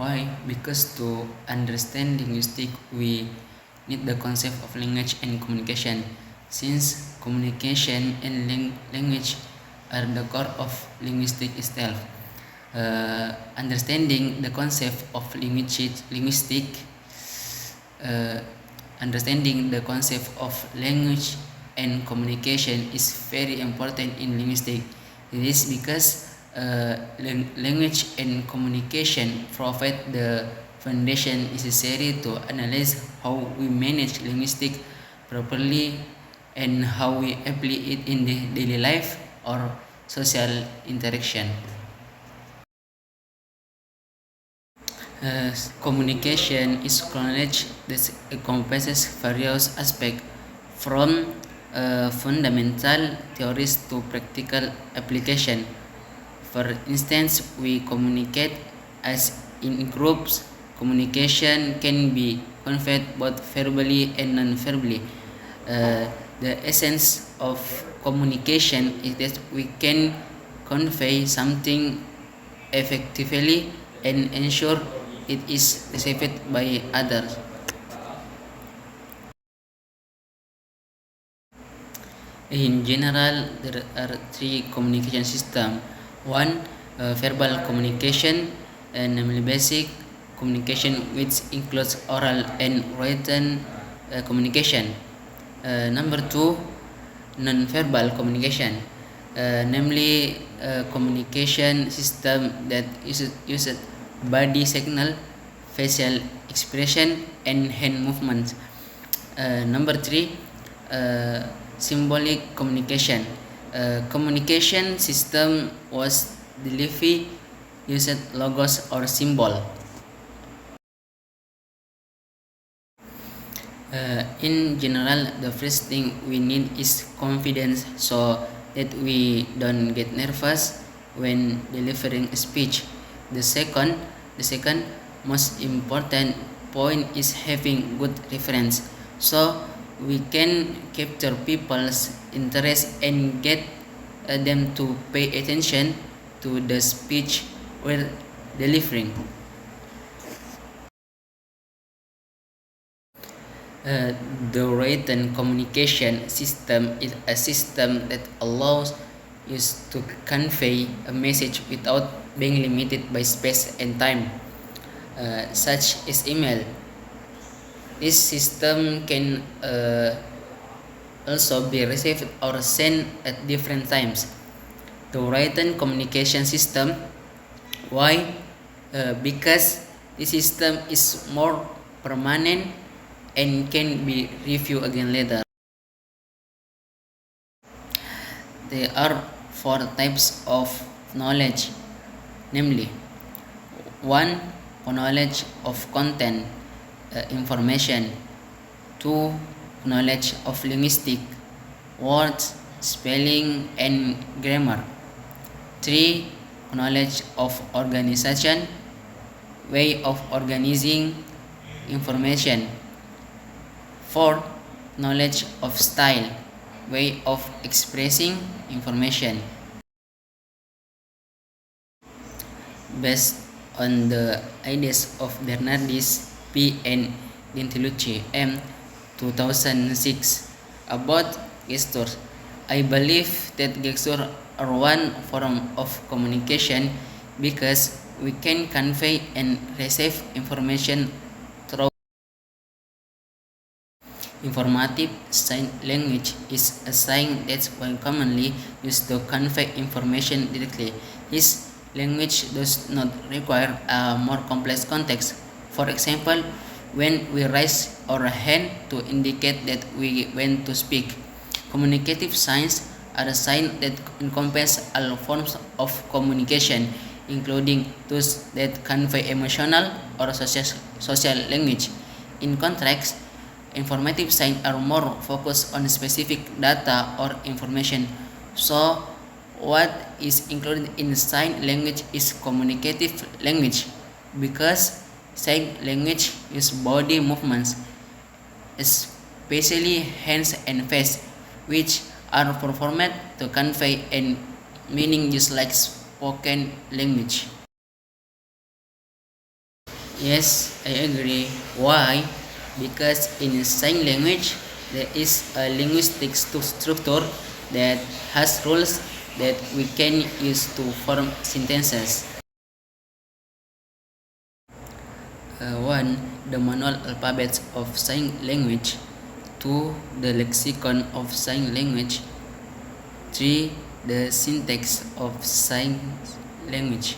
Why? Because to understand linguistics, we need the concept of language and communication. Since communication and language are the core of linguistics itself. Understanding the concept of linguistic, uh, understanding the concept of language and communication is very important in linguistics. It is because language and communication provide the foundation necessary to analyze how we manage linguistics properly and how we apply it in the daily life or social interaction. Communication is knowledge that encompasses various aspects from fundamental theories to practical application. For instance, we communicate as in groups. Communication can be conveyed both verbally and non-verbally. The essence of communication is that we can convey something effectively and ensure it is received by others. In general, there are three communication systems. One, verbal communication, namely basic communication, which includes oral and written communication. Number two, non-verbal communication, namely communication system that uses body signal, facial expression, and hand movements. Number three, symbolic communication. Communication system was delivery used logos or symbol. In general, the first thing we need is confidence so that we don't get nervous when delivering a speech. The second most important point is having good reference so we can capture people's interest and get them to pay attention to the speech we're delivering. The written communication system is a system that allows us to convey a message without being limited by space and time, such as email. This system can also be received or sent at different times. The written communication system, why? Because the system is more permanent and can be reviewed again later. There are four types of knowledge, namely: one, knowledge of content, information; two, knowledge of linguistic, words, spelling, and grammar; three, knowledge of organization, way of organizing information; four, knowledge of style, way of expressing information. Based on the ideas of Bernardis P. and Dintelucci M. 2006 about gestures, I believe that gestures are one form of communication because we can convey and receive information through. Informative sign language is a sign that's commonly used to convey information directly. This language does not require a more complex context. For example, when we raise our hand to indicate that we want to speak. Communicative signs are a sign that encompass all forms of communication, including those that convey emotional or social language. In contrast, informative signs are more focused on specific data or information. So, what is included in sign language is communicative language because sign language uses body movements, especially hands and face, which are performed to convey a meaning just like spoken language. Yes, I agree. Why? Because in sign language, there is a linguistic structure that has rules that we can use to form sentences. 1. The manual alphabets of sign language. 2. The lexicon of sign language. 3. The syntax of sign language.